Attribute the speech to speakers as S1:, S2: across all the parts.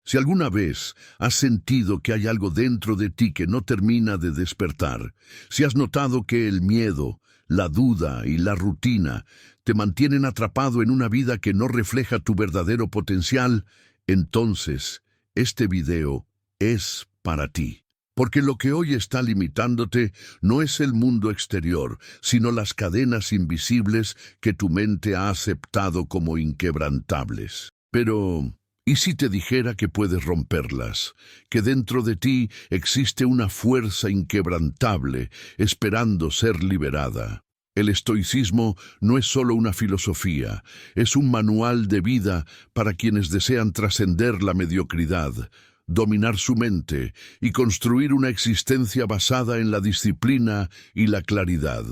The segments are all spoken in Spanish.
S1: Si alguna vez has sentido que hay algo dentro de ti que no termina de despertar, si has notado que el miedo, la duda y la rutina te mantienen atrapado en una vida que no refleja tu verdadero potencial, entonces este video es para ti. Porque lo que hoy está limitándote no es el mundo exterior, sino las cadenas invisibles que tu mente ha aceptado como inquebrantables. Pero ¿y si te dijera que puedes romperlas? Que dentro de ti existe una fuerza inquebrantable esperando ser liberada. El estoicismo no es solo una filosofía, es un manual de vida para quienes desean trascender la mediocridad, dominar su mente y construir una existencia basada en la disciplina y la claridad.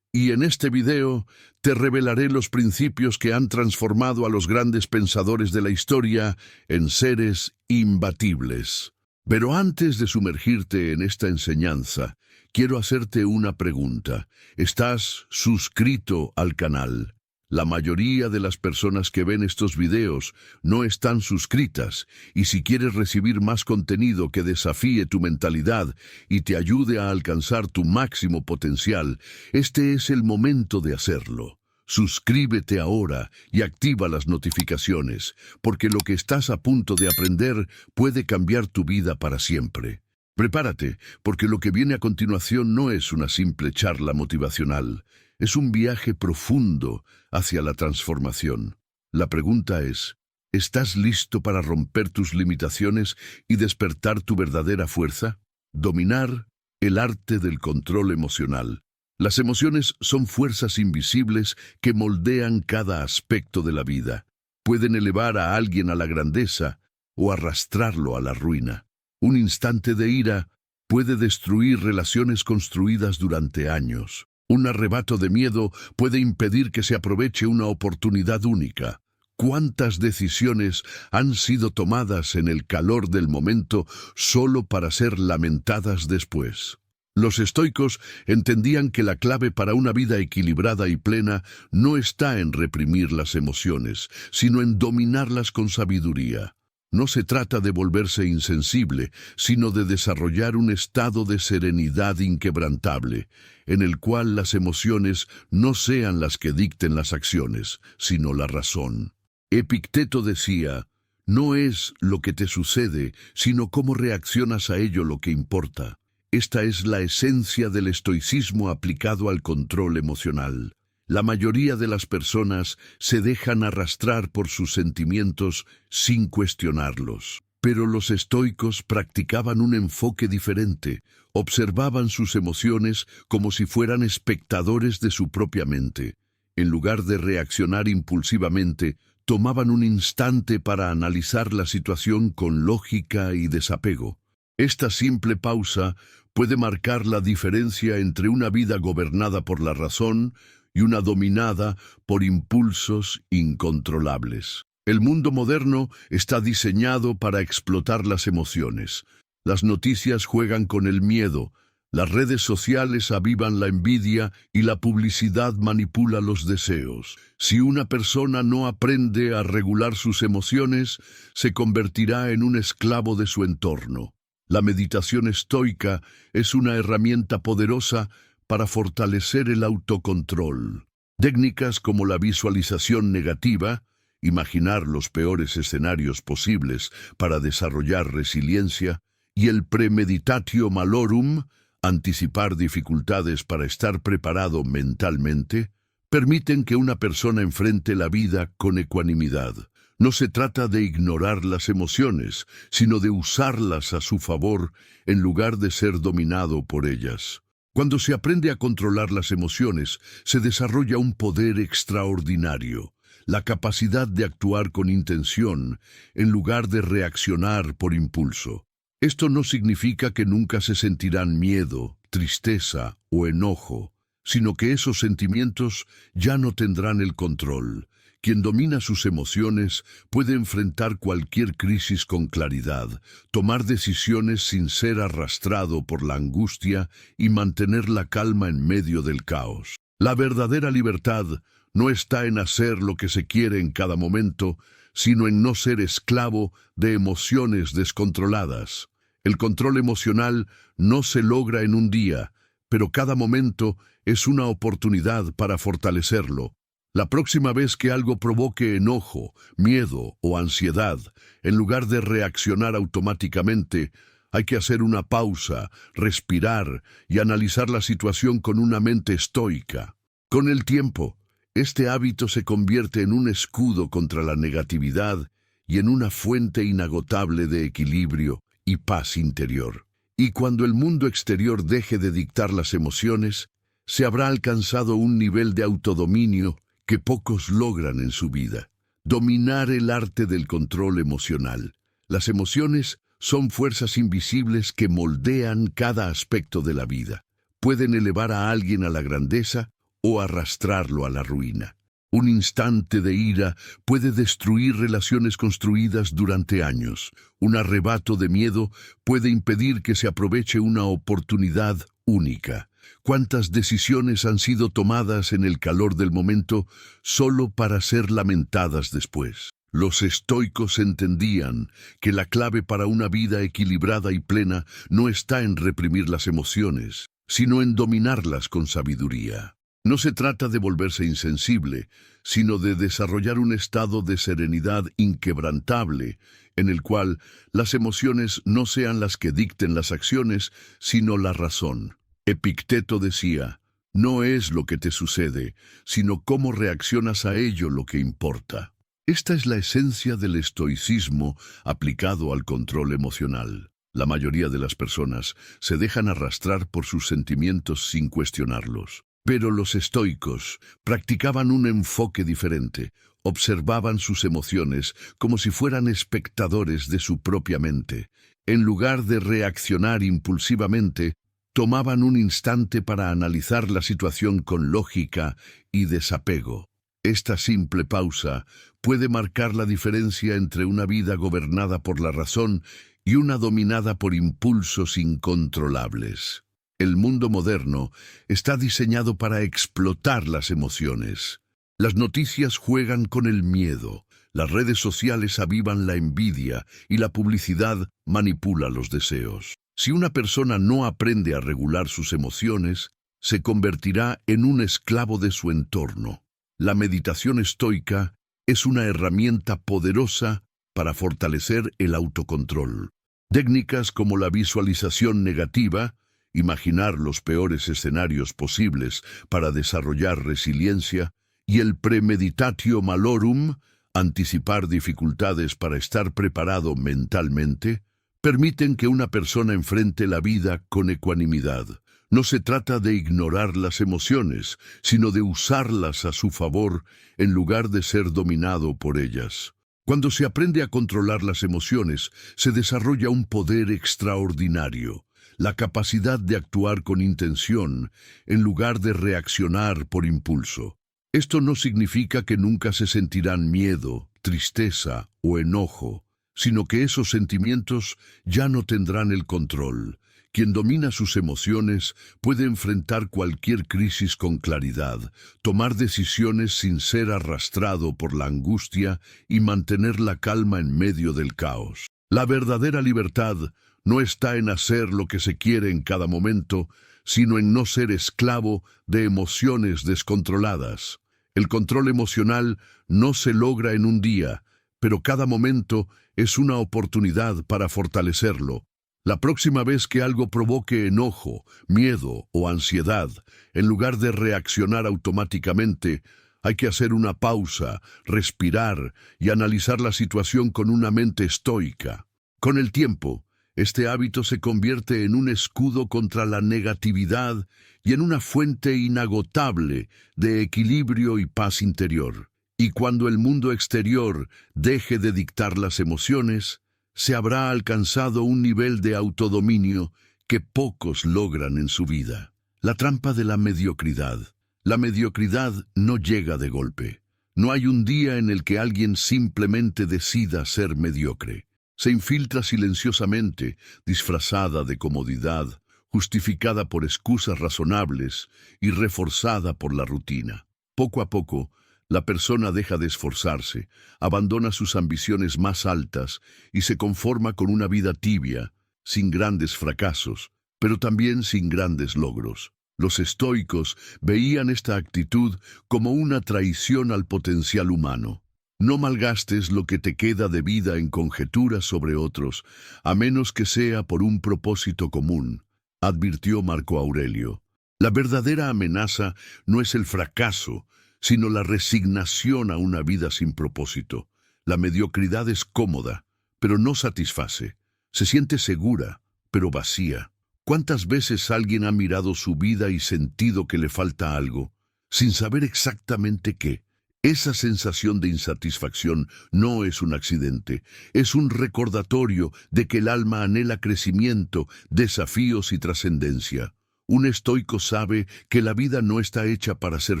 S1: Y en este video te revelaré los principios que han transformado a los grandes pensadores de la historia en seres imbatibles. Pero antes de sumergirte en esta enseñanza, quiero hacerte una pregunta. ¿Estás suscrito al canal? La mayoría de las personas que ven estos videos no están suscritas, y si quieres recibir más contenido que desafíe tu mentalidad y te ayude a alcanzar tu máximo potencial, este es el momento de hacerlo. Suscríbete ahora y activa las notificaciones, porque lo que estás a punto de aprender puede cambiar tu vida para siempre. Prepárate, porque lo que viene a continuación no es una simple charla motivacional. Es un viaje profundo hacia la transformación. La pregunta es, ¿estás listo para romper tus limitaciones y despertar tu verdadera fuerza? Dominar el arte del control emocional. Las emociones son fuerzas invisibles que moldean cada aspecto de la vida. Pueden elevar a alguien a la grandeza o arrastrarlo a la ruina. Un instante de ira puede destruir relaciones construidas durante años. Un arrebato de miedo puede impedir que se aproveche una oportunidad única. ¿Cuántas decisiones han sido tomadas en el calor del momento solo para ser lamentadas después? Los estoicos entendían que la clave para una vida equilibrada y plena no está en reprimir las emociones, sino en dominarlas con sabiduría. No se trata de volverse insensible, sino de desarrollar un estado de serenidad inquebrantable, en el cual las emociones no sean las que dicten las acciones, sino la razón. Epicteto decía, no es lo que te sucede, sino cómo reaccionas a ello lo que importa. Esta es la esencia del estoicismo aplicado al control emocional. La mayoría de las personas se dejan arrastrar por sus sentimientos sin cuestionarlos. Pero los estoicos practicaban un enfoque diferente. Observaban sus emociones como si fueran espectadores de su propia mente. En lugar de reaccionar impulsivamente, tomaban un instante para analizar la situación con lógica y desapego. Esta simple pausa puede marcar la diferencia entre una vida gobernada por la razón y una dominada por impulsos incontrolables. El mundo moderno está diseñado para explotar las emociones. Las noticias juegan con el miedo, las redes sociales avivan la envidia y la publicidad manipula los deseos. Si una persona no aprende a regular sus emociones, se convertirá en un esclavo de su entorno. La meditación estoica es una herramienta poderosa para fortalecer el autocontrol. Técnicas como la visualización negativa, imaginar los peores escenarios posibles para desarrollar resiliencia, y el premeditatio malorum, anticipar dificultades para estar preparado mentalmente, permiten que una persona enfrente la vida con ecuanimidad. No se trata de ignorar las emociones, sino de usarlas a su favor en lugar de ser dominado por ellas. Cuando se aprende a controlar las emociones, se desarrolla un poder extraordinario, la capacidad de actuar con intención en lugar de reaccionar por impulso. Esto no significa que nunca se sentirán miedo, tristeza o enojo, sino que esos sentimientos ya no tendrán el control. Quien domina sus emociones puede enfrentar cualquier crisis con claridad, tomar decisiones sin ser arrastrado por la angustia y mantener la calma en medio del caos. La verdadera libertad no está en hacer lo que se quiere en cada momento, sino en no ser esclavo de emociones descontroladas. El control emocional no se logra en un día, pero cada momento es una oportunidad para fortalecerlo. La próxima vez que algo provoque enojo, miedo o ansiedad, en lugar de reaccionar automáticamente, hay que hacer una pausa, respirar y analizar la situación con una mente estoica. Con el tiempo, este hábito se convierte en un escudo contra la negatividad y en una fuente inagotable de equilibrio y paz interior. Y cuando el mundo exterior deje de dictar las emociones, se habrá alcanzado un nivel de autodominio que pocos logran en su vida. Dominar el arte del control emocional. Las emociones son fuerzas invisibles que moldean cada aspecto de la vida. Pueden elevar a alguien a la grandeza o arrastrarlo a la ruina. Un instante de ira puede destruir relaciones construidas durante años. Un arrebato de miedo puede impedir que se aproveche una oportunidad única. ¿Cuántas decisiones han sido tomadas en el calor del momento solo para ser lamentadas después? Los estoicos entendían que la clave para una vida equilibrada y plena no está en reprimir las emociones, sino en dominarlas con sabiduría. No se trata de volverse insensible, sino de desarrollar un estado de serenidad inquebrantable, en el cual las emociones no sean las que dicten las acciones, sino la razón. Epicteto decía, no es lo que te sucede, sino cómo reaccionas a ello lo que importa. Esta es la esencia del estoicismo aplicado al control emocional. La mayoría de las personas se dejan arrastrar por sus sentimientos sin cuestionarlos. Pero los estoicos practicaban un enfoque diferente, observaban sus emociones como si fueran espectadores de su propia mente. En lugar de reaccionar impulsivamente, tomaban un instante para analizar la situación con lógica y desapego. Esta simple pausa puede marcar la diferencia entre una vida gobernada por la razón y una dominada por impulsos incontrolables. El mundo moderno está diseñado para explotar las emociones. Las noticias juegan con el miedo, las redes sociales avivan la envidia y la publicidad manipula los deseos. Si una persona no aprende a regular sus emociones, se convertirá en un esclavo de su entorno. La meditación estoica es una herramienta poderosa para fortalecer el autocontrol. Técnicas como la visualización negativa, imaginar los peores escenarios posibles para desarrollar resiliencia, y el premeditatio malorum, anticipar dificultades para estar preparado mentalmente, permiten que una persona enfrente la vida con ecuanimidad. No se trata de ignorar las emociones, sino de usarlas a su favor en lugar de ser dominado por ellas. Cuando se aprende a controlar las emociones, se desarrolla un poder extraordinario. La capacidad de actuar con intención en lugar de reaccionar por impulso. Esto no significa que nunca se sentirán miedo, tristeza o enojo, sino que esos sentimientos ya no tendrán el control. Quien domina sus emociones puede enfrentar cualquier crisis con claridad, tomar decisiones sin ser arrastrado por la angustia y mantener la calma en medio del caos. La verdadera libertad no está en hacer lo que se quiere en cada momento, sino en no ser esclavo de emociones descontroladas. El control emocional no se logra en un día, pero cada momento es una oportunidad para fortalecerlo. La próxima vez que algo provoque enojo, miedo o ansiedad, en lugar de reaccionar automáticamente, hay que hacer una pausa, respirar y analizar la situación con una mente estoica. Con el tiempo, este hábito se convierte en un escudo contra la negatividad y en una fuente inagotable de equilibrio y paz interior. Y cuando el mundo exterior deje de dictar las emociones, se habrá alcanzado un nivel de autodominio que pocos logran en su vida. La trampa de la mediocridad. La mediocridad no llega de golpe. No hay un día en el que alguien simplemente decida ser mediocre. Se infiltra silenciosamente, disfrazada de comodidad, justificada por excusas razonables y reforzada por la rutina. Poco a poco, La persona deja de esforzarse, abandona sus ambiciones más altas y se conforma con una vida tibia, sin grandes fracasos, pero también sin grandes logros. Los estoicos veían esta actitud como una traición al potencial humano. No malgastes lo que te queda de vida en conjeturas sobre otros, a menos que sea por un propósito común, advirtió Marco Aurelio. La verdadera amenaza no es el fracaso, sino la resignación a una vida sin propósito. La mediocridad es cómoda, pero no satisface. Se siente segura, pero vacía. ¿Cuántas veces alguien ha mirado su vida y sentido que le falta algo, sin saber exactamente qué? Esa sensación de insatisfacción no es un accidente, es un recordatorio de que el alma anhela crecimiento, desafíos y trascendencia. Un estoico sabe que la vida no está hecha para ser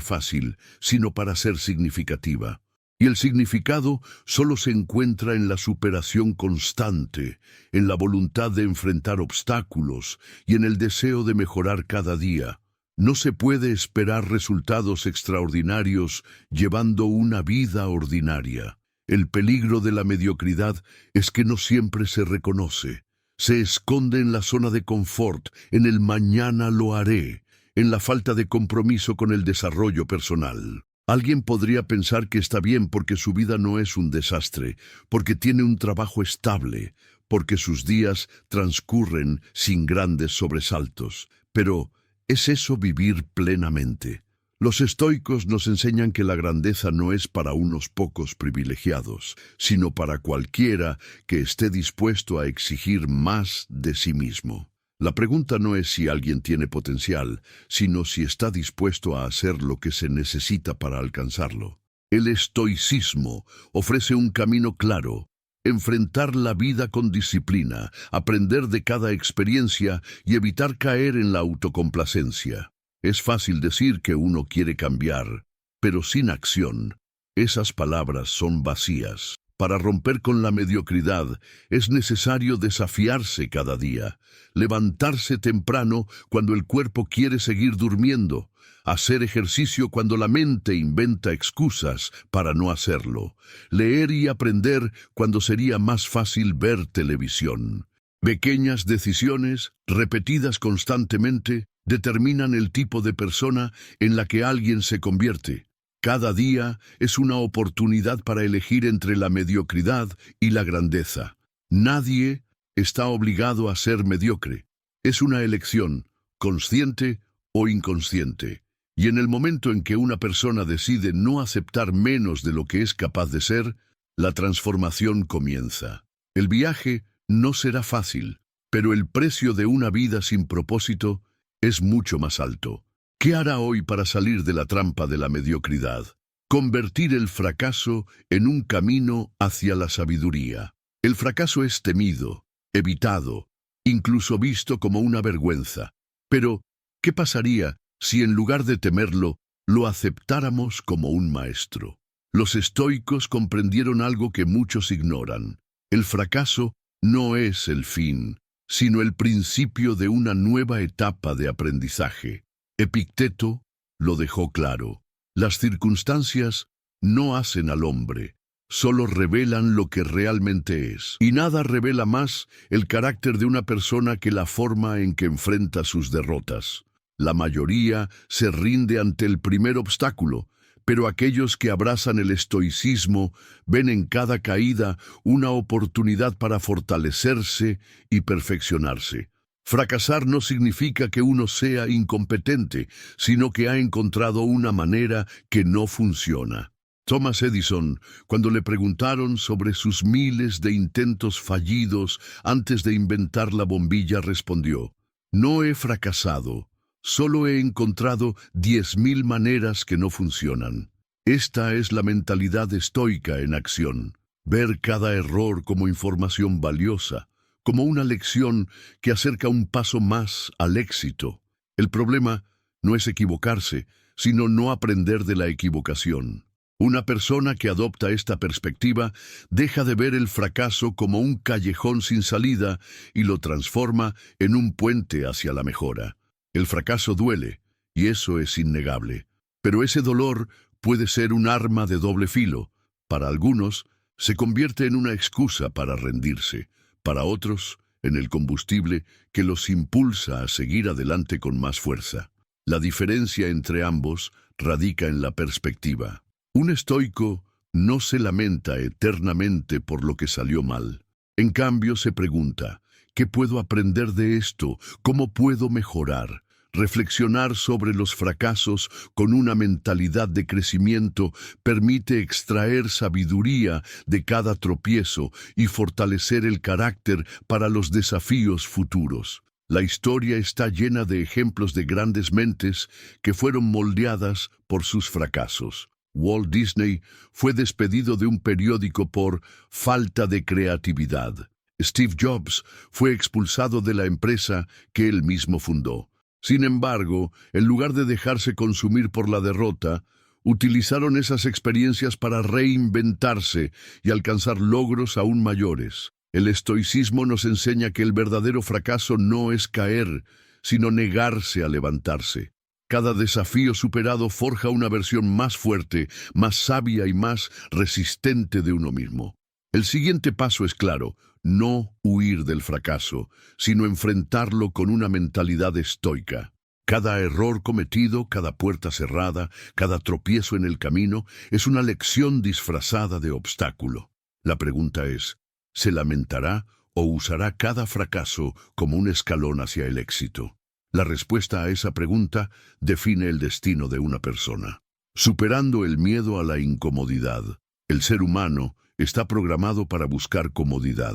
S1: fácil, sino para ser significativa. Y el significado solo se encuentra en la superación constante, en la voluntad de enfrentar obstáculos y en el deseo de mejorar cada día. No se puede esperar resultados extraordinarios llevando una vida ordinaria. El peligro de la mediocridad es que no siempre se reconoce. Se esconde en la zona de confort, en el mañana lo haré, en la falta de compromiso con el desarrollo personal. Alguien podría pensar que está bien porque su vida no es un desastre, porque tiene un trabajo estable, porque sus días transcurren sin grandes sobresaltos. Pero, ¿es eso vivir plenamente? Los estoicos nos enseñan que la grandeza no es para unos pocos privilegiados, sino para cualquiera que esté dispuesto a exigir más de sí mismo. La pregunta no es si alguien tiene potencial, sino si está dispuesto a hacer lo que se necesita para alcanzarlo. El estoicismo ofrece un camino claro: enfrentar la vida con disciplina, aprender de cada experiencia y evitar caer en la autocomplacencia. Es fácil decir que uno quiere cambiar, pero sin acción, esas palabras son vacías. Para romper con la mediocridad es necesario desafiarse cada día, levantarse temprano cuando el cuerpo quiere seguir durmiendo, hacer ejercicio cuando la mente inventa excusas para no hacerlo, leer y aprender cuando sería más fácil ver televisión. Pequeñas decisiones, repetidas constantemente, determinan el tipo de persona en la que alguien se convierte. Cada día es una oportunidad para elegir entre la mediocridad y la grandeza. Nadie está obligado a ser mediocre. Es una elección, consciente o inconsciente. Y en el momento en que una persona decide no aceptar menos de lo que es capaz de ser, la transformación comienza. El viaje no será fácil, pero el precio de una vida sin propósito es mucho más alto. ¿Qué hará hoy para salir de la trampa de la mediocridad? Convertir el fracaso en un camino hacia la sabiduría. El fracaso es temido, evitado, incluso visto como una vergüenza. Pero, ¿qué pasaría si en lugar de temerlo, lo aceptáramos como un maestro? Los estoicos comprendieron algo que muchos ignoran. El fracaso no es el fin, sino el principio de una nueva etapa de aprendizaje. Epicteto lo dejó claro: las circunstancias no hacen al hombre, solo revelan lo que realmente es. Y nada revela más el carácter de una persona que la forma en que enfrenta sus derrotas. La mayoría se rinde ante el primer obstáculo, pero aquellos que abrazan el estoicismo ven en cada caída una oportunidad para fortalecerse y perfeccionarse. Fracasar no significa que uno sea incompetente, sino que ha encontrado una manera que no funciona. Thomas Edison, cuando le preguntaron sobre sus miles de intentos fallidos antes de inventar la bombilla, respondió: «No he fracasado, solo he encontrado 10.000 maneras que no funcionan». Esta es la mentalidad estoica en acción: ver cada error como información valiosa, como una lección que acerca un paso más al éxito. El problema no es equivocarse, sino no aprender de la equivocación. Una persona que adopta esta perspectiva deja de ver el fracaso como un callejón sin salida y lo transforma en un puente hacia la mejora. El fracaso duele, y eso es innegable, pero ese dolor puede ser un arma de doble filo. Para algunos, se convierte en una excusa para rendirse. Para otros, en el combustible que los impulsa a seguir adelante con más fuerza. La diferencia entre ambos radica en la perspectiva. Un estoico no se lamenta eternamente por lo que salió mal. En cambio, se pregunta, ¿qué puedo aprender de esto? ¿Cómo puedo mejorar? Reflexionar sobre los fracasos con una mentalidad de crecimiento permite extraer sabiduría de cada tropiezo y fortalecer el carácter para los desafíos futuros. La historia está llena de ejemplos de grandes mentes que fueron moldeadas por sus fracasos. Walt Disney fue despedido de un periódico por falta de creatividad. Steve Jobs fue expulsado de la empresa que él mismo fundó. Sin embargo, en lugar de dejarse consumir por la derrota, utilizaron esas experiencias para reinventarse y alcanzar logros aún mayores. El estoicismo nos enseña que el verdadero fracaso no es caer, sino negarse a levantarse. Cada desafío superado forja una versión más fuerte, más sabia y más resistente de uno mismo. El siguiente paso es claro: no huir del fracaso, sino enfrentarlo con una mentalidad estoica. Cada error cometido, cada puerta cerrada, cada tropiezo en el camino es una lección disfrazada de obstáculo. La pregunta es, ¿se lamentará o usará cada fracaso como un escalón hacia el éxito? La respuesta a esa pregunta define el destino de una persona. Superando el miedo a la incomodidad, el ser humano está programado para buscar comodidad.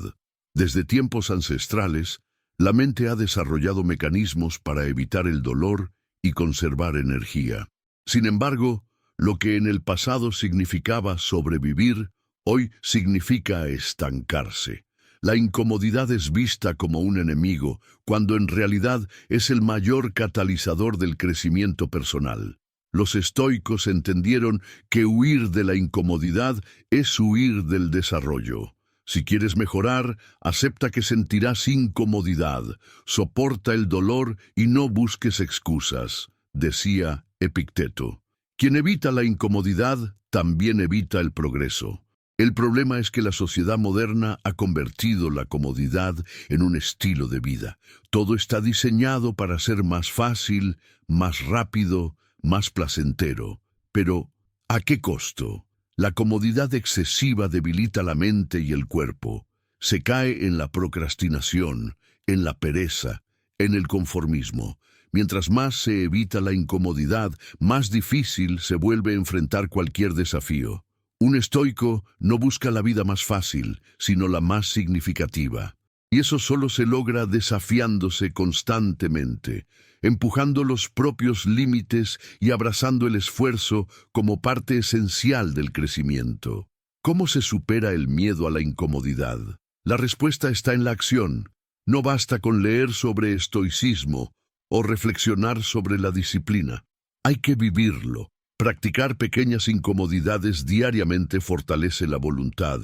S1: Desde tiempos ancestrales, la mente ha desarrollado mecanismos para evitar el dolor y conservar energía. Sin embargo, lo que en el pasado significaba sobrevivir, hoy significa estancarse. La incomodidad es vista como un enemigo, cuando en realidad es el mayor catalizador del crecimiento personal. Los estoicos entendieron que huir de la incomodidad es huir del desarrollo. Si quieres mejorar, acepta que sentirás incomodidad, soporta el dolor y no busques excusas, decía Epicteto. Quien evita la incomodidad también evita el progreso. El problema es que la sociedad moderna ha convertido la comodidad en un estilo de vida. Todo está diseñado para ser más fácil, más rápido, más placentero. Pero, ¿a qué costo? La comodidad excesiva debilita la mente y el cuerpo. Se cae en la procrastinación, en la pereza, en el conformismo. Mientras más se evita la incomodidad, más difícil se vuelve enfrentar cualquier desafío. Un estoico no busca la vida más fácil, sino la más significativa. Y eso solo se logra desafiándose constantemente, empujando los propios límites y abrazando el esfuerzo como parte esencial del crecimiento. ¿Cómo se supera el miedo a la incomodidad? La respuesta está en la acción. No basta con leer sobre estoicismo o reflexionar sobre la disciplina. Hay que vivirlo. Practicar pequeñas incomodidades diariamente fortalece la voluntad.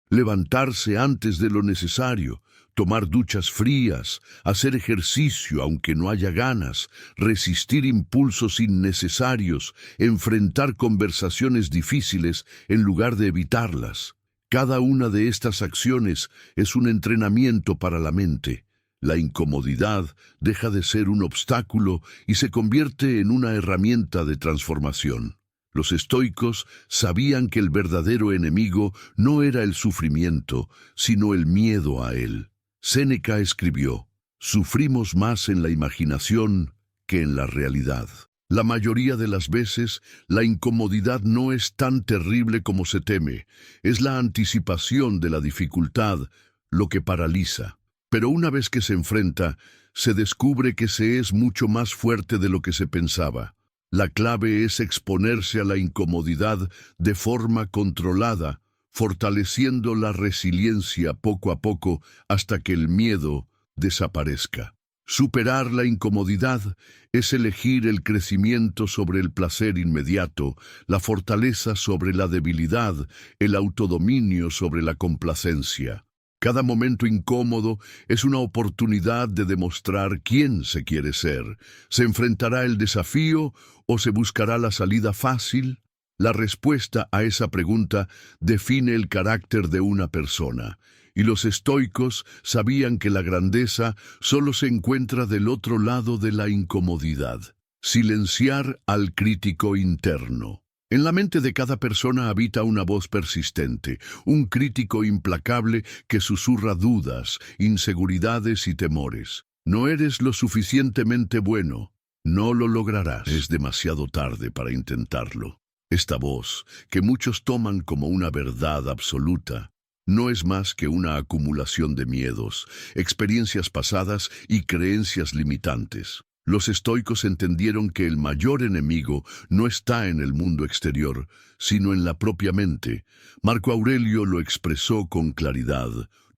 S1: Levantarse antes de lo necesario, tomar duchas frías, hacer ejercicio aunque no haya ganas, resistir impulsos innecesarios, enfrentar conversaciones difíciles en lugar de evitarlas. Cada una de estas acciones es un entrenamiento para la mente. La incomodidad deja de ser un obstáculo y se convierte en una herramienta de transformación. Los estoicos sabían que el verdadero enemigo no era el sufrimiento, sino el miedo a él. Séneca escribió: «Sufrimos más en la imaginación que en la realidad». La mayoría de las veces, la incomodidad no es tan terrible como se teme. Es la anticipación de la dificultad lo que paraliza. Pero una vez que se enfrenta, se descubre que se es mucho más fuerte de lo que se pensaba. La clave es exponerse a la incomodidad de forma controlada, fortaleciendo la resiliencia poco a poco hasta que el miedo desaparezca. Superar la incomodidad es elegir el crecimiento sobre el placer inmediato, la fortaleza sobre la debilidad, el autodominio sobre la complacencia. Cada momento incómodo es una oportunidad de demostrar quién se quiere ser. ¿Se enfrentará el desafío o se buscará la salida fácil? La respuesta a esa pregunta define el carácter de una persona, y los estoicos sabían que la grandeza solo se encuentra del otro lado de la incomodidad. Silenciar al crítico interno. En la mente de cada persona habita una voz persistente, un crítico implacable que susurra dudas, inseguridades y temores. No eres lo suficientemente bueno. No lo lograrás. Es demasiado tarde para intentarlo. Esta voz, que muchos toman como una verdad absoluta, no es más que una acumulación de miedos, experiencias pasadas y creencias limitantes. Los estoicos entendieron que el mayor enemigo no está en el mundo exterior, sino en la propia mente. Marco Aurelio lo expresó con claridad.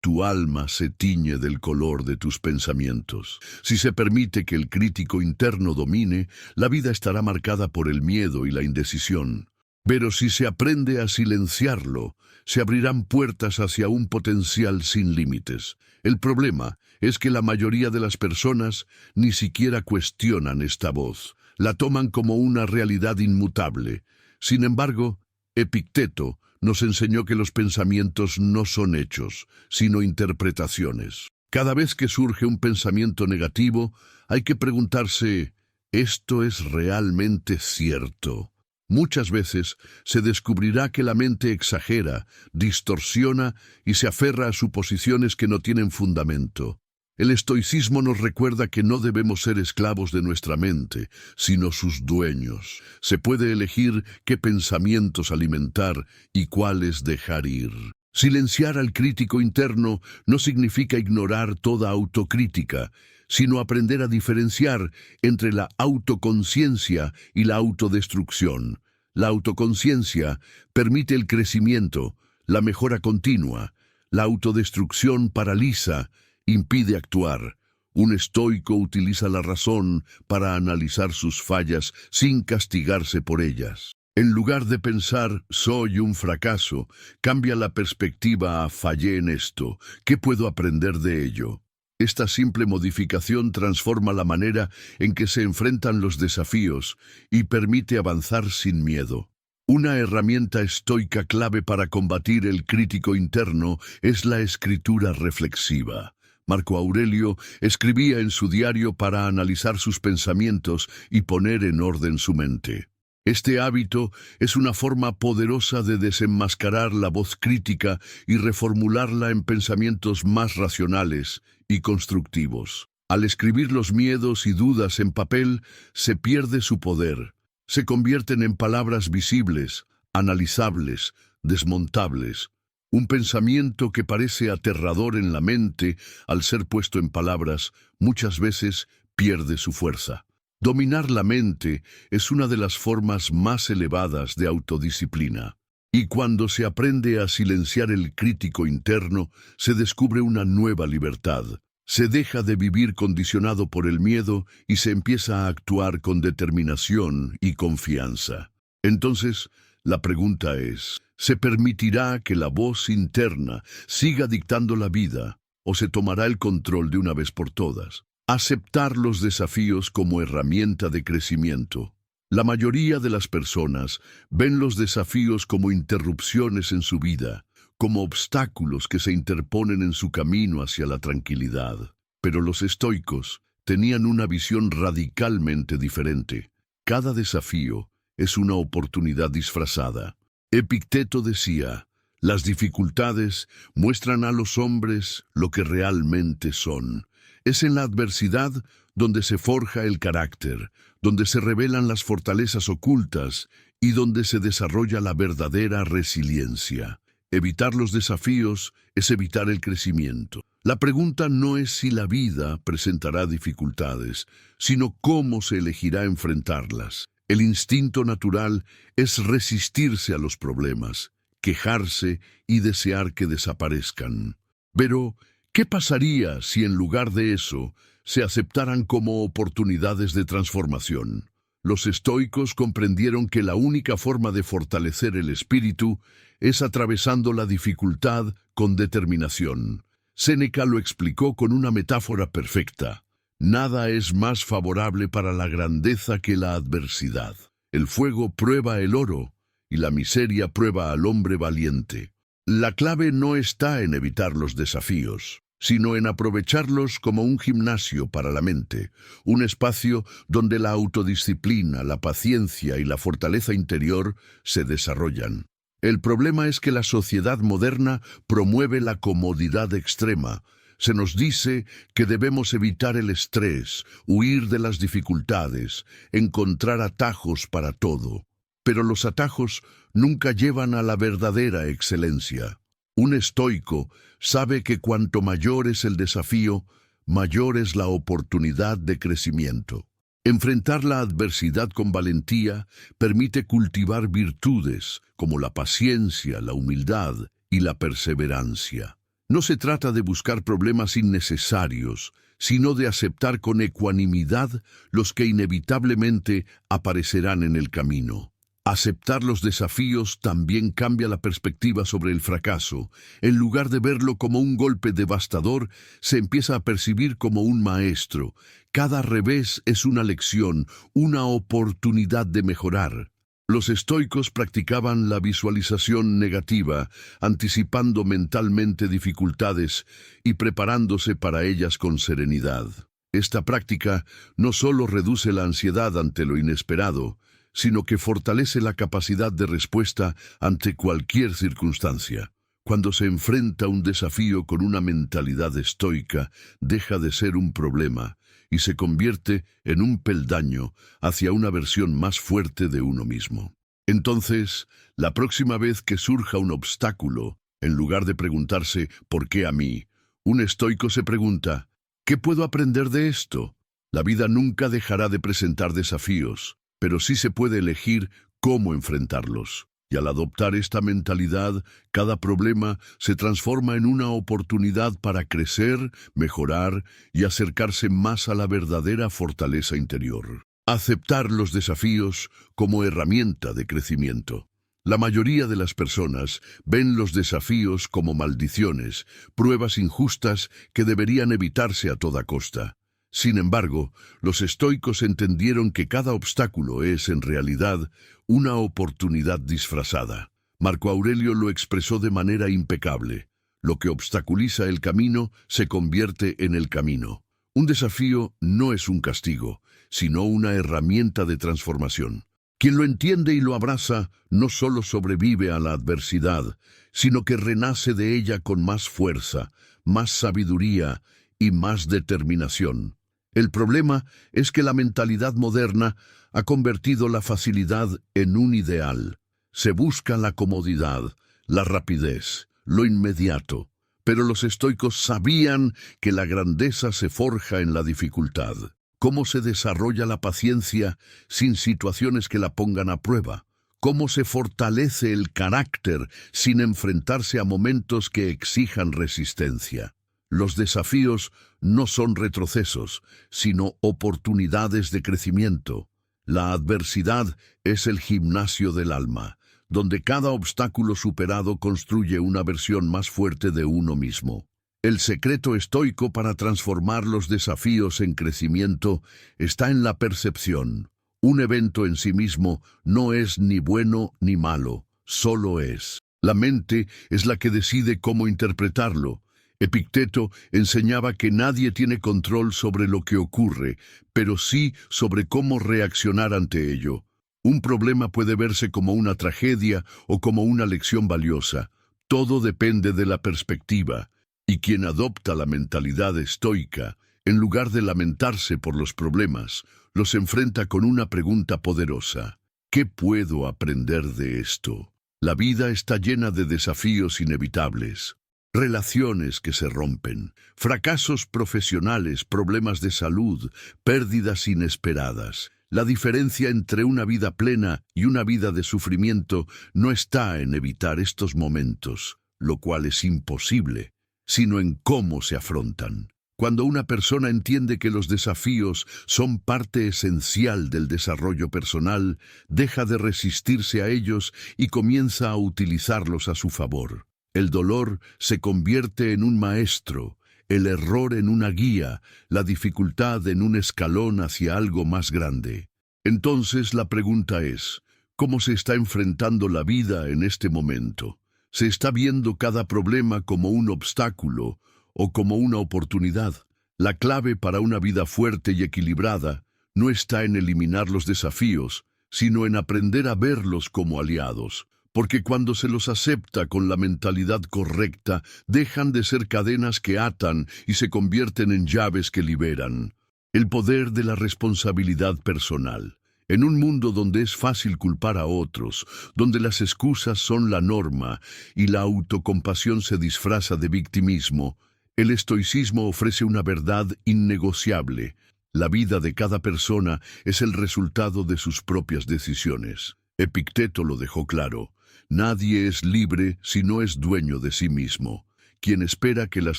S1: Tu alma se tiñe del color de tus pensamientos. Si se permite que el crítico interno domine, la vida estará marcada por el miedo y la indecisión. Pero si se aprende a silenciarlo, se abrirán puertas hacia un potencial sin límites. El problema es que la mayoría de las personas ni siquiera cuestionan esta voz. La toman como una realidad inmutable. Sin embargo, Epicteto nos enseñó que los pensamientos no son hechos, sino interpretaciones. Cada vez que surge un pensamiento negativo, hay que preguntarse, ¿esto es realmente cierto? Muchas veces se descubrirá que la mente exagera, distorsiona y se aferra a suposiciones que no tienen fundamento. El estoicismo nos recuerda que no debemos ser esclavos de nuestra mente, sino sus dueños. Se puede elegir qué pensamientos alimentar y cuáles dejar ir. Silenciar al crítico interno no significa ignorar toda autocrítica, sino aprender a diferenciar entre la autoconciencia y la autodestrucción. La autoconciencia permite el crecimiento, la mejora continua. La autodestrucción paraliza, impide actuar. Un estoico utiliza la razón para analizar sus fallas sin castigarse por ellas. En lugar de pensar, soy un fracaso, cambia la perspectiva a fallé en esto, ¿qué puedo aprender de ello? Esta simple modificación transforma la manera en que se enfrentan los desafíos y permite avanzar sin miedo. Una herramienta estoica clave para combatir el crítico interno es la escritura reflexiva. Marco Aurelio escribía en su diario para analizar sus pensamientos y poner en orden su mente. Este hábito es una forma poderosa de desenmascarar la voz crítica y reformularla en pensamientos más racionales y constructivos. Al escribir los miedos y dudas en papel, se pierde su poder. Se convierten en palabras visibles, analizables, desmontables. Un pensamiento que parece aterrador en la mente, al ser puesto en palabras, muchas veces pierde su fuerza. Dominar la mente es una de las formas más elevadas de autodisciplina. Y cuando se aprende a silenciar el crítico interno, se descubre una nueva libertad. Se deja de vivir condicionado por el miedo y se empieza a actuar con determinación y confianza. Entonces, la pregunta es, ¿se permitirá que la voz interna siga dictando la vida o se tomará el control de una vez por todas? Aceptar los desafíos como herramienta de crecimiento. La mayoría de las personas ven los desafíos como interrupciones en su vida, como obstáculos que se interponen en su camino hacia la tranquilidad. Pero los estoicos tenían una visión radicalmente diferente. Cada desafío es una oportunidad disfrazada. Epicteto decía, las dificultades muestran a los hombres lo que realmente son. Es en la adversidad donde se forja el carácter, donde se revelan las fortalezas ocultas y donde se desarrolla la verdadera resiliencia. Evitar los desafíos es evitar el crecimiento. La pregunta no es si la vida presentará dificultades, sino cómo se elegirá enfrentarlas. El instinto natural es resistirse a los problemas, quejarse y desear que desaparezcan. Pero, ¿qué pasaría si en lugar de eso se aceptaran como oportunidades de transformación? Los estoicos comprendieron que la única forma de fortalecer el espíritu es atravesando la dificultad con determinación. Séneca lo explicó con una metáfora perfecta. Nada es más favorable para la grandeza que la adversidad. El fuego prueba el oro y la miseria prueba al hombre valiente. La clave no está en evitar los desafíos, sino en aprovecharlos como un gimnasio para la mente, un espacio donde la autodisciplina, la paciencia y la fortaleza interior se desarrollan. El problema es que la sociedad moderna promueve la comodidad extrema. Se nos dice que debemos evitar el estrés, huir de las dificultades, encontrar atajos para todo. Pero los atajos nunca llevan a la verdadera excelencia. Un estoico sabe que cuanto mayor es el desafío, mayor es la oportunidad de crecimiento. Enfrentar la adversidad con valentía permite cultivar virtudes como la paciencia, la humildad y la perseverancia. No se trata de buscar problemas innecesarios, sino de aceptar con ecuanimidad los que inevitablemente aparecerán en el camino. Aceptar los desafíos también cambia la perspectiva sobre el fracaso. En lugar de verlo como un golpe devastador, se empieza a percibir como un maestro. Cada revés es una lección, una oportunidad de mejorar. Los estoicos practicaban la visualización negativa, anticipando mentalmente dificultades y preparándose para ellas con serenidad. Esta práctica no solo reduce la ansiedad ante lo inesperado, sino que fortalece la capacidad de respuesta ante cualquier circunstancia. Cuando se enfrenta un desafío con una mentalidad estoica, deja de ser un problema y se convierte en un peldaño hacia una versión más fuerte de uno mismo. Entonces, la próxima vez que surja un obstáculo, en lugar de preguntarse ¿por qué a mí?, un estoico se pregunta ¿qué puedo aprender de esto? La vida nunca dejará de presentar desafíos, pero sí se puede elegir cómo enfrentarlos. Y al adoptar esta mentalidad, cada problema se transforma en una oportunidad para crecer, mejorar y acercarse más a la verdadera fortaleza interior. Aceptar los desafíos como herramienta de crecimiento. La mayoría de las personas ven los desafíos como maldiciones, pruebas injustas que deberían evitarse a toda costa. Sin embargo, los estoicos entendieron que cada obstáculo es, en realidad, una oportunidad disfrazada. Marco Aurelio lo expresó de manera impecable. Lo que obstaculiza el camino se convierte en el camino. Un desafío no es un castigo, sino una herramienta de transformación. Quien lo entiende y lo abraza no solo sobrevive a la adversidad, sino que renace de ella con más fuerza, más sabiduría y más determinación. El problema es que la mentalidad moderna ha convertido la facilidad en un ideal. Se busca la comodidad, la rapidez, lo inmediato. Pero los estoicos sabían que la grandeza se forja en la dificultad. ¿Cómo se desarrolla la paciencia sin situaciones que la pongan a prueba? ¿Cómo se fortalece el carácter sin enfrentarse a momentos que exijan resistencia? Los desafíos no son retrocesos, sino oportunidades de crecimiento. La adversidad es el gimnasio del alma, donde cada obstáculo superado construye una versión más fuerte de uno mismo. El secreto estoico para transformar los desafíos en crecimiento está en la percepción. Un evento en sí mismo no es ni bueno ni malo, solo es. La mente es la que decide cómo interpretarlo. Epicteto enseñaba que nadie tiene control sobre lo que ocurre, pero sí sobre cómo reaccionar ante ello. Un problema puede verse como una tragedia o como una lección valiosa. Todo depende de la perspectiva. Y quien adopta la mentalidad estoica, en lugar de lamentarse por los problemas, los enfrenta con una pregunta poderosa. ¿Qué puedo aprender de esto? La vida está llena de desafíos inevitables. Relaciones que se rompen, fracasos profesionales, problemas de salud, pérdidas inesperadas. La diferencia entre una vida plena y una vida de sufrimiento no está en evitar estos momentos, lo cual es imposible, sino en cómo se afrontan. Cuando una persona entiende que los desafíos son parte esencial del desarrollo personal, deja de resistirse a ellos y comienza a utilizarlos a su favor. El dolor se convierte en un maestro, el error en una guía, la dificultad en un escalón hacia algo más grande. Entonces la pregunta es, cómo se está enfrentando la vida en este momento. Se está viendo cada problema como un obstáculo o como una oportunidad. La clave para una vida fuerte y equilibrada no está en eliminar los desafíos, sino en aprender a verlos como aliados. Porque cuando se los acepta con la mentalidad correcta, dejan de ser cadenas que atan y se convierten en llaves que liberan. El poder de la responsabilidad personal. En un mundo donde es fácil culpar a otros, donde las excusas son la norma y la autocompasión se disfraza de victimismo, el estoicismo ofrece una verdad innegociable. La vida de cada persona es el resultado de sus propias decisiones. Epicteto lo dejó claro. Nadie es libre si no es dueño de sí mismo. Quien espera que las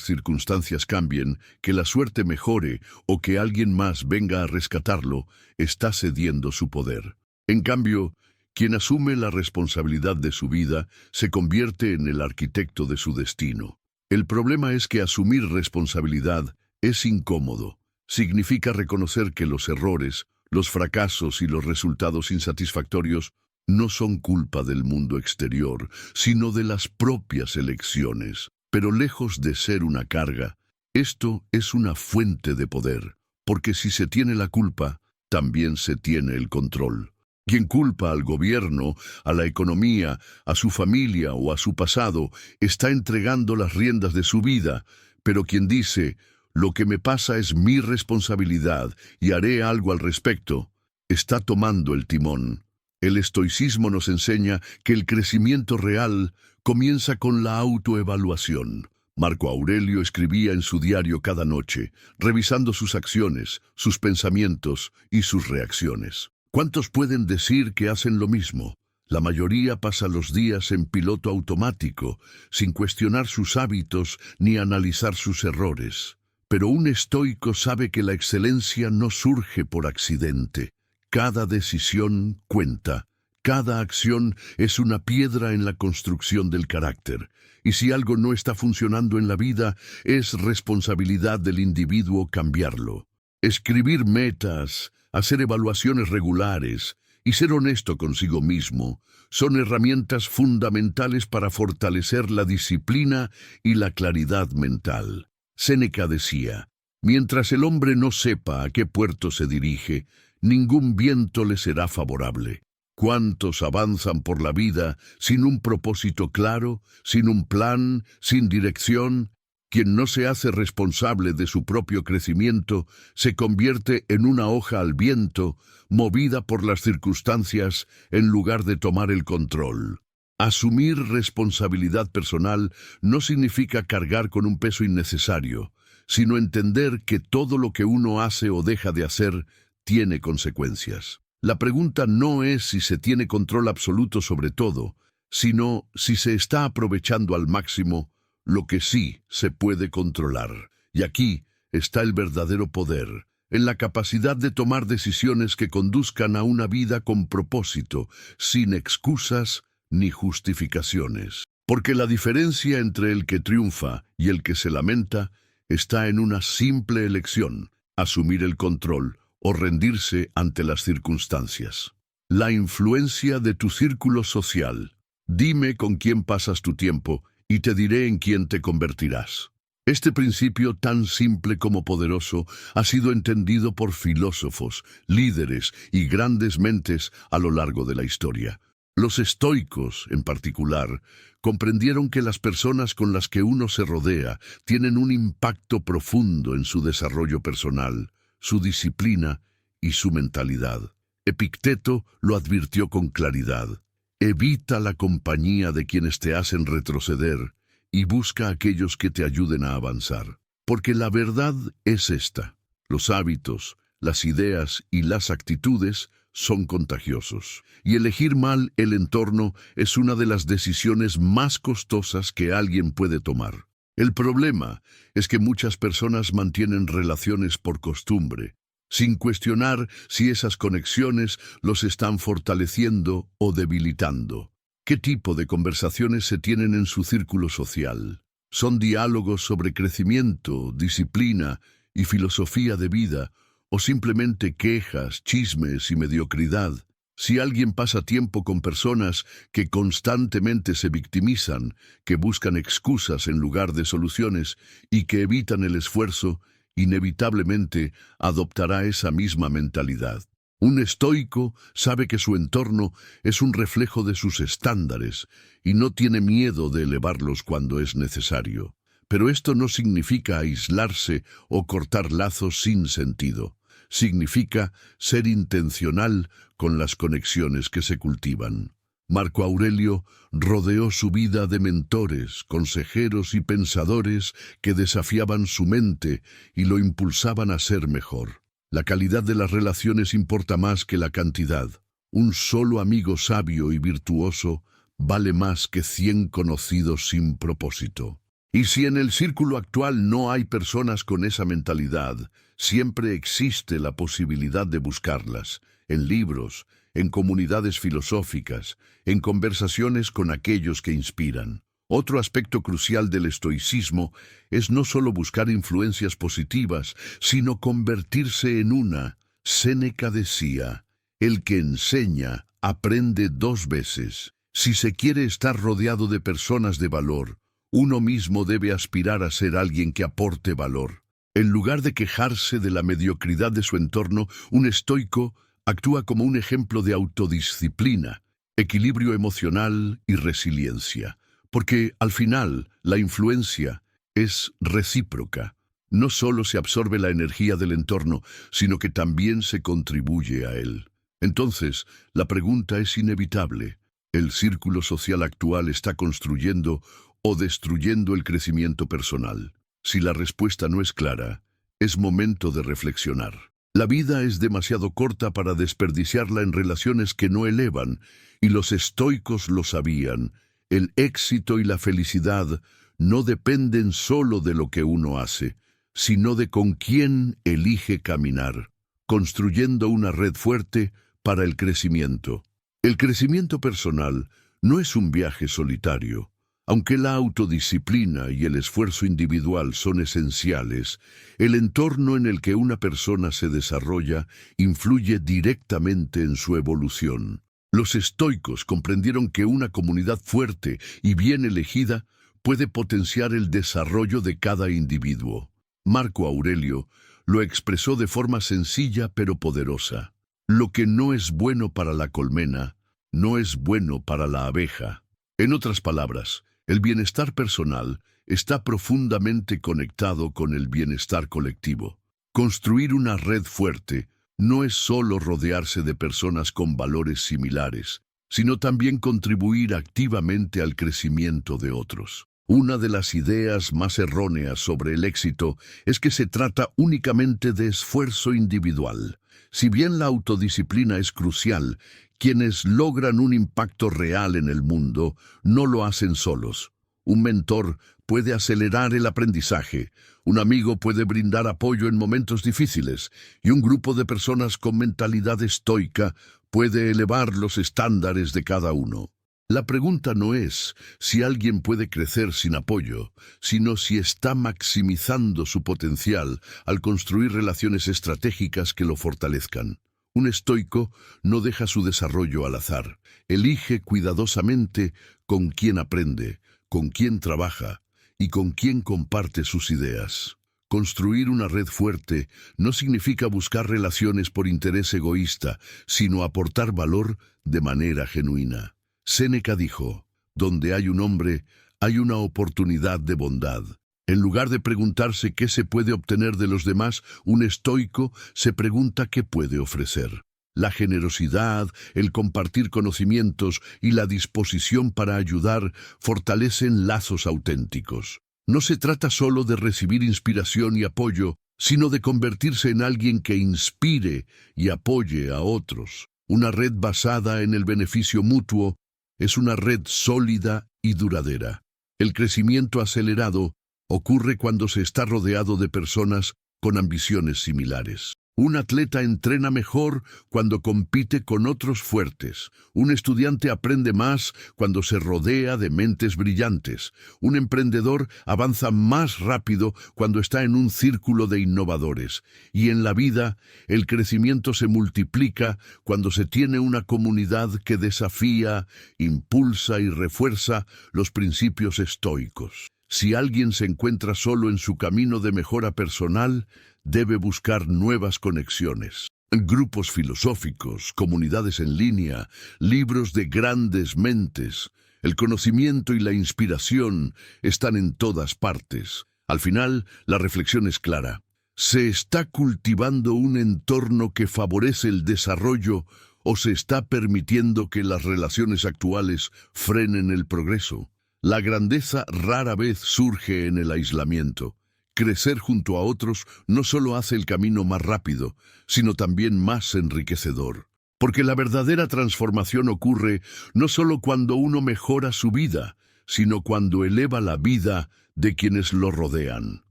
S1: circunstancias cambien, que la suerte mejore o que alguien más venga a rescatarlo, está cediendo su poder. En cambio, quien asume la responsabilidad de su vida se convierte en el arquitecto de su destino. El problema es que asumir responsabilidad es incómodo. Significa reconocer que los errores, los fracasos y los resultados insatisfactorios no son culpa del mundo exterior, sino de las propias elecciones. Pero lejos de ser una carga, esto es una fuente de poder, porque si se tiene la culpa, también se tiene el control. Quien culpa al gobierno, a la economía, a su familia o a su pasado, está entregando las riendas de su vida, pero quien dice, lo que me pasa es mi responsabilidad y haré algo al respecto, está tomando el timón. El estoicismo nos enseña que el crecimiento real comienza con la autoevaluación. Marco Aurelio escribía en su diario cada noche, revisando sus acciones, sus pensamientos y sus reacciones. ¿Cuántos pueden decir que hacen lo mismo? La mayoría pasa los días en piloto automático, sin cuestionar sus hábitos ni analizar sus errores. Pero un estoico sabe que la excelencia no surge por accidente. Cada decisión cuenta. Cada acción es una piedra en la construcción del carácter. Y si algo no está funcionando en la vida, es responsabilidad del individuo cambiarlo. Escribir metas, hacer evaluaciones regulares y ser honesto consigo mismo son herramientas fundamentales para fortalecer la disciplina y la claridad mental. Séneca decía, mientras el hombre no sepa a qué puerto se dirige, ningún viento le será favorable. ¿Cuántos avanzan por la vida sin un propósito claro, sin un plan, sin dirección? Quien no se hace responsable de su propio crecimiento se convierte en una hoja al viento, movida por las circunstancias en lugar de tomar el control. Asumir responsabilidad personal no significa cargar con un peso innecesario, sino entender que todo lo que uno hace o deja de hacer tiene consecuencias. La pregunta no es si se tiene control absoluto sobre todo, sino si se está aprovechando al máximo lo que sí se puede controlar. Y aquí está el verdadero poder, en la capacidad de tomar decisiones que conduzcan a una vida con propósito, sin excusas ni justificaciones. Porque la diferencia entre el que triunfa y el que se lamenta está en una simple elección, asumir el control o rendirse ante las circunstancias. La influencia de tu círculo social. Dime con quién pasas tu tiempo y te diré en quién te convertirás. Este principio tan simple como poderoso ha sido entendido por filósofos, líderes y grandes mentes a lo largo de la historia. Los estoicos, en particular, comprendieron que las personas con las que uno se rodea tienen un impacto profundo en su desarrollo personal, su disciplina y su mentalidad. Epicteto lo advirtió con claridad. Evita la compañía de quienes te hacen retroceder y busca a aquellos que te ayuden a avanzar. Porque la verdad es esta: los hábitos, las ideas y las actitudes son contagiosos. Y elegir mal el entorno es una de las decisiones más costosas que alguien puede tomar. El problema es que muchas personas mantienen relaciones por costumbre, sin cuestionar si esas conexiones los están fortaleciendo o debilitando. ¿Qué tipo de conversaciones se tienen en su círculo social? ¿Son diálogos sobre crecimiento, disciplina y filosofía de vida, o simplemente quejas, chismes y mediocridad? Si alguien pasa tiempo con personas que constantemente se victimizan, que buscan excusas en lugar de soluciones y que evitan el esfuerzo, inevitablemente adoptará esa misma mentalidad. Un estoico sabe que su entorno es un reflejo de sus estándares y no tiene miedo de elevarlos cuando es necesario. Pero esto no significa aislarse o cortar lazos sin sentido. Significa ser intencional con las conexiones que se cultivan. Marco Aurelio rodeó su vida de mentores, consejeros y pensadores que desafiaban su mente y lo impulsaban a ser mejor. La calidad de las relaciones importa más que la cantidad. Un solo amigo sabio y virtuoso vale más que 100 conocidos sin propósito. Y si en el círculo actual no hay personas con esa mentalidad, siempre existe la posibilidad de buscarlas, en libros, en comunidades filosóficas, en conversaciones con aquellos que inspiran. Otro aspecto crucial del estoicismo es no solo buscar influencias positivas, sino convertirse en una. Séneca decía, el que enseña aprende 2 veces. Si se quiere estar rodeado de personas de valor, uno mismo debe aspirar a ser alguien que aporte valor. En lugar de quejarse de la mediocridad de su entorno, un estoico actúa como un ejemplo de autodisciplina, equilibrio emocional y resiliencia. Porque, al final, la influencia es recíproca. No solo se absorbe la energía del entorno, sino que también se contribuye a él. Entonces, la pregunta es inevitable. ¿El círculo social actual está construyendo o destruyendo el crecimiento personal? Si la respuesta no es clara, es momento de reflexionar. La vida es demasiado corta para desperdiciarla en relaciones que no elevan, y los estoicos lo sabían. El éxito y la felicidad no dependen solo de lo que uno hace, sino de con quién elige caminar, construyendo una red fuerte para el crecimiento. El crecimiento personal no es un viaje solitario. Aunque la autodisciplina y el esfuerzo individual son esenciales, el entorno en el que una persona se desarrolla influye directamente en su evolución. Los estoicos comprendieron que una comunidad fuerte y bien elegida puede potenciar el desarrollo de cada individuo. Marco Aurelio lo expresó de forma sencilla pero poderosa. Lo que no es bueno para la colmena, no es bueno para la abeja. En otras palabras, el bienestar personal está profundamente conectado con el bienestar colectivo. Construir una red fuerte no es solo rodearse de personas con valores similares, sino también contribuir activamente al crecimiento de otros. Una de las ideas más erróneas sobre el éxito es que se trata únicamente de esfuerzo individual. Si bien la autodisciplina es crucial, quienes logran un impacto real en el mundo no lo hacen solos. Un mentor puede acelerar el aprendizaje, un amigo puede brindar apoyo en momentos difíciles, y un grupo de personas con mentalidad estoica puede elevar los estándares de cada uno. La pregunta no es si alguien puede crecer sin apoyo, sino si está maximizando su potencial al construir relaciones estratégicas que lo fortalezcan. Un estoico no deja su desarrollo al azar. Elige cuidadosamente con quién aprende, con quién trabaja y con quién comparte sus ideas. Construir una red fuerte no significa buscar relaciones por interés egoísta, sino aportar valor de manera genuina. Séneca dijo, donde hay un hombre, hay una oportunidad de bondad. En lugar de preguntarse qué se puede obtener de los demás, un estoico se pregunta qué puede ofrecer. La generosidad, el compartir conocimientos y la disposición para ayudar fortalecen lazos auténticos. No se trata solo de recibir inspiración y apoyo, sino de convertirse en alguien que inspire y apoye a otros. Una red basada en el beneficio mutuo es una red sólida y duradera. El crecimiento acelerado ocurre cuando se está rodeado de personas con ambiciones similares. Un atleta entrena mejor cuando compite con otros fuertes. Un estudiante aprende más cuando se rodea de mentes brillantes. Un emprendedor avanza más rápido cuando está en un círculo de innovadores. Y en la vida, el crecimiento se multiplica cuando se tiene una comunidad que desafía, impulsa y refuerza los principios estoicos. Si alguien se encuentra solo en su camino de mejora personal, debe buscar nuevas conexiones. Grupos filosóficos, comunidades en línea, libros de grandes mentes. El conocimiento y la inspiración están en todas partes. Al final, la reflexión es clara. ¿Se está cultivando un entorno que favorece el desarrollo o se está permitiendo que las relaciones actuales frenen el progreso? La grandeza rara vez surge en el aislamiento. Crecer junto a otros no solo hace el camino más rápido, sino también más enriquecedor. Porque la verdadera transformación ocurre no solo cuando uno mejora su vida, sino cuando eleva la vida de quienes lo rodean.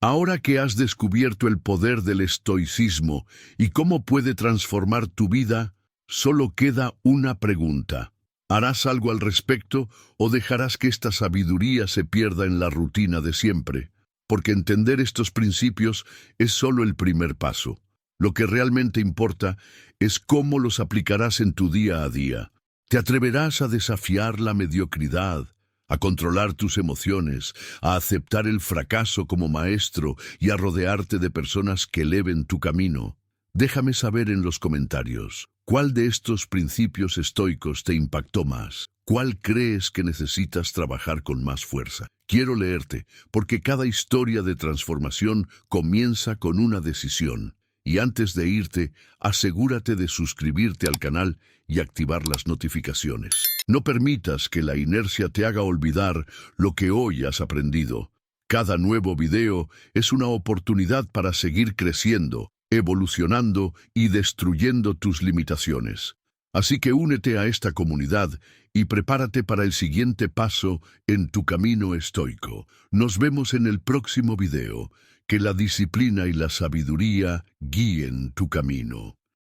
S1: Ahora que has descubierto el poder del estoicismo y cómo puede transformar tu vida, solo queda una pregunta. ¿Harás algo al respecto o dejarás que esta sabiduría se pierda en la rutina de siempre? Porque entender estos principios es solo el primer paso. Lo que realmente importa es cómo los aplicarás en tu día a día. ¿Te atreverás a desafiar la mediocridad, a controlar tus emociones, a aceptar el fracaso como maestro y a rodearte de personas que eleven tu camino? Déjame saber en los comentarios, ¿cuál de estos principios estoicos te impactó más? ¿Cuál crees que necesitas trabajar con más fuerza? Quiero leerte, porque cada historia de transformación comienza con una decisión. Y antes de irte, asegúrate de suscribirte al canal y activar las notificaciones. No permitas que la inercia te haga olvidar lo que hoy has aprendido. Cada nuevo video es una oportunidad para seguir creciendo, evolucionando y destruyendo tus limitaciones. Así que únete a esta comunidad y prepárate para el siguiente paso en tu camino estoico. Nos vemos en el próximo video. Que la disciplina y la sabiduría guíen tu camino.